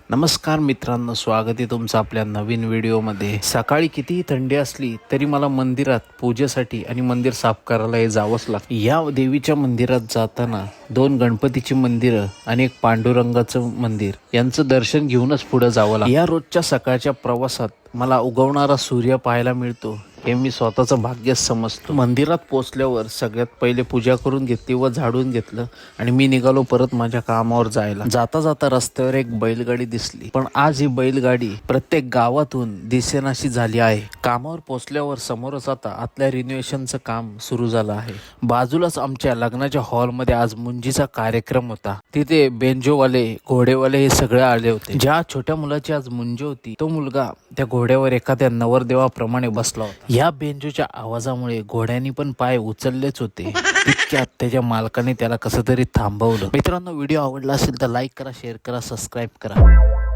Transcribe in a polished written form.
नमस्कार मित्रांनो, स्वागत आहे तुमचं आपल्या नवीन व्हिडिओमध्ये। सकाळी कितीही थंडी असली तरी मला मंदिरात पूजेसाठी आणि मंदिर साफ करायला हे जावंच लागतं। या देवीच्या मंदिरात जाताना दोन गणपतीची मंदिरं आणि एक पांडुरंगाचं मंदिर यांचं दर्शन घेऊनच पुढे जावं लागतं। या रोजच्या सकाळच्या प्रवासात मला उगवणारा सूर्य पाहायला मिळतो हे मी स्वतःचं भाग्यच समजतो। मंदिरात पोचल्यावर सगळ्यात पहिले पूजा करून घेतली व झाडून घेतलं आणि मी निघालो परत माझ्या कामावर जायला। जाता जाता रस्त्यावर एक बैलगाडी दिसली, पण आज ही बैलगाडी प्रत्येक गावातून दिसेनाशी झाली आहे। कामावर पोचल्यावर समोरच आता आतल्या रिनोव्हेशनचं काम सुरू झालं आहे। बाजूलाच आमच्या लग्नाच्या हॉलमध्ये आज मुंजीचा कार्यक्रम होता। तिथे बेंजोवाले, घोडेवाले हे सगळे आले होते। ज्या छोट्या मुलाची आज मुंजी होती तो मुलगा त्या घोड्यावर एखाद्या नवरदेवाप्रमाणे बसला होता। या बेंजोच्या आवाजामुळे घोड्यांनी पण पाय उचललेच होते। तितक्यात त्याच्या मालकाने त्याला कसं तरी थांबवलं। मित्रांनो, व्हिडिओ आवडला असेल तर लाईक करा, शेअर करा, सबस्क्राईब करा।